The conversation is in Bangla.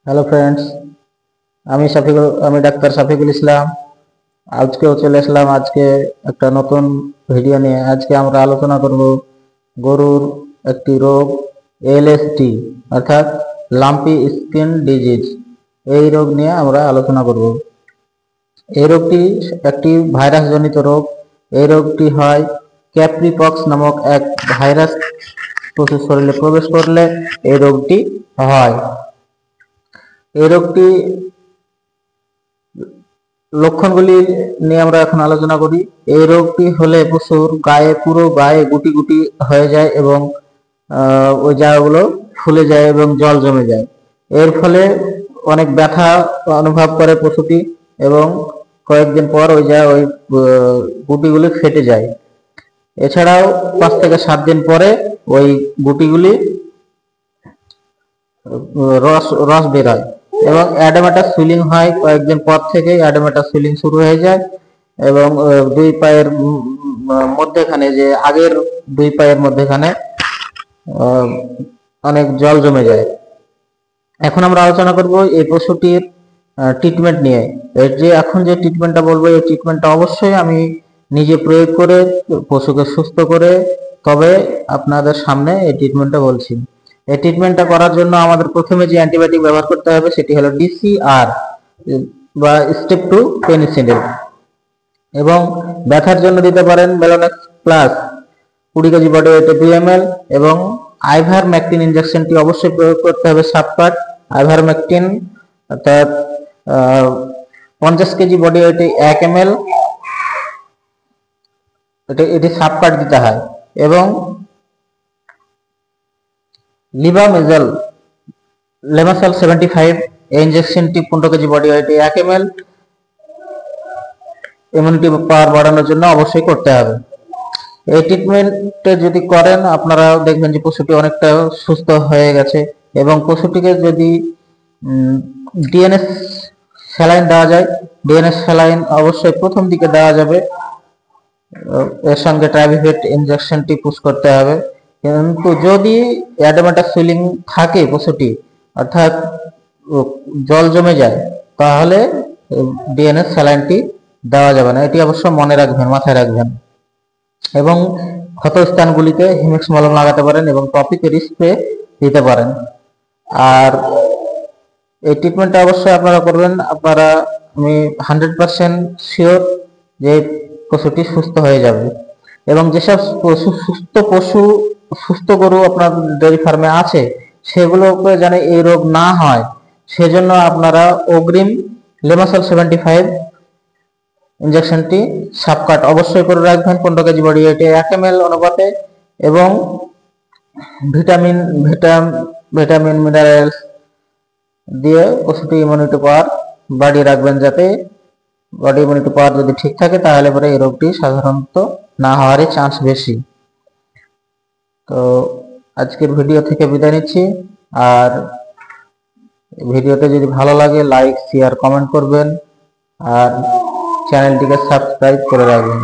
হ্যালো ফ্রেন্ডস, আমি ডাক্তার শফিকুল ইসলাম। আজকেও চলে আসলাম একটা নতুন ভিডিও নিয়ে। আজকে আমরা আলোচনা করব গরুর একটি রোগ, এলএসটি অর্থাৎ লাম্পি স্কিন ডিজিজ। এই রোগ নিয়ে আমরা আলোচনা করব। এই রোগটি একটি ভাইরাস জনিত রোগ। এই রোগটি হয় ক্যাপ্রিপক্স নামক এক ভাইরাস পশুর শরীরে প্রবেশ করলে এই রোগটি হয়। এই রোগটি লক্ষণগুলি নিয়ে আমরা এখন আলোচনা করি। এই রোগটি হলে পশুর পুরো গায়ে গুটি গুটি হয়ে যায় এবং ওই জায়গাগুলো ফুলে যায় এবং জল জমে যায়। এর ফলে অনেক ব্যথা অনুভব করে পশুটি এবং কয়েকদিন পর ওই গুটিগুলি ফেটে যায়। এছাড়াও 5 থেকে 7 দিন পরে ওই গুটিগুলি রস বেরোয় এবং অ্যাডেমাটাস সুইলিং হয়। কয়েকদিন পর থেকে অ্যাডেমাটাস সুইলিং শুরু হয়ে যায় এবং দুই পায়ের মধ্যেখানে, যে আগের দুই পায়ের মধ্যেখানে অনেক জল জমে যায়। এখন আমরা আলোচনা করব এই পশুটির ট্রিটমেন্ট নিয়ে। এখন যে ট্রিটমেন্টটা বলবো, এই ট্রিটমেন্টটা অবশ্যই আমি নিজে প্রয়োগ করে পশুকে সুস্থ করে তবে আপনাদের সামনে এই ট্রিটমেন্টটা বলছি। এই ট্রিটমেন্টটা করার জন্য আমাদের প্রথমে যে অ্যান্টিবায়োটিক ব্যবহার করতে হবে সেটি হলো ডিসিআর বা স্টেপ 2 পেনিসিলিন, এবং ব্যথার জন্য দিতে পারেন Melonex plus 20 KG body ওয়েটে 2 ml, এবং আইভারমেকটিন ইনজেকশনটি অবশ্যই প্রয়োগ করতে হবে সাবকাট। আইভারমেকটিন অর্থাৎ 50 কেজি বডি ওয়েটে 1 ml, এটি সাবকাট দিতে হয়। এবং লেমাসল 75 এই ইনজেকশনটি 15 কেজি বডি ওয়েটে 1 ml ইমিউনিটি পাওয়ার বাড়ানোর জন্য অবশ্যই করতে হবে। এই ট্রিটমেন্টে যদি করেন আপনারা দেখবেন যে পশুটি অনেকটা সুস্থ হয়ে গেছে। এবং পশুটিকে যদি ডিএনএস স্যালাইন দেওয়া যায়, ডিএনএস স্যালাইন অবশ্যই প্রথম দিকে দেওয়া যাবে। এর সঙ্গে ট্রাইভিভেট ইনজেকশনটি পুশ করতে হবে। কিন্তু যদি অ্যাডেমাটাস সুইলিং থাকে পশুটি, অর্থাৎ জল জমে যায়, তাহলে ডিএনএস স্যালাইনটি দেওয়া যাবে না। এটি অবশ্য মনে রাখবেন, মাথায় রাখবেন। এবং ক্ষত স্থানগুলিতে হিমেক্স মলম লাগাতে পারেন এবং টপিক্যাল স্প্রে দিতে পারেন। আর এই ট্রিটমেন্টটা অবশ্যই আপনারা করবেন। আমি 100% শিওর যে পশুটি সুস্থ হয়ে যাবে। এবং যেসব সুস্থ গরু আপনার ডেয়ারি ফার্মে আছে, সেগুলোকে যেন এই রোগ না হয় সেজন্য আপনারা অগ্রিম লেমাসল 75 ইনজেকশনটি সাবকাট অবশ্যই করে রাখবেন 15 কেজি বডি ওয়েটে 1 ml অনুপাতে, এবং ভিটামিন মিনারেলস দিয়ে পশুটি ইমিউনিটি পাওয়ার বাড়িয়ে রাখবেন, যাতে বডি ইমিউনিটি পাওয়ার যদি ঠিক থাকে তাহলে পরে এই রোগটি সাধারণত না হওয়ারই চান্স বেশি। তো আজকের ভিডিও থেকে বিদায় নিচ্ছি। আর ভিডিওতে যদি ভালো লাগে লাইক, শেয়ার, কমেন্ট করবেন আর চ্যানেলটিকে সাবস্ক্রাইব করে রাখবেন।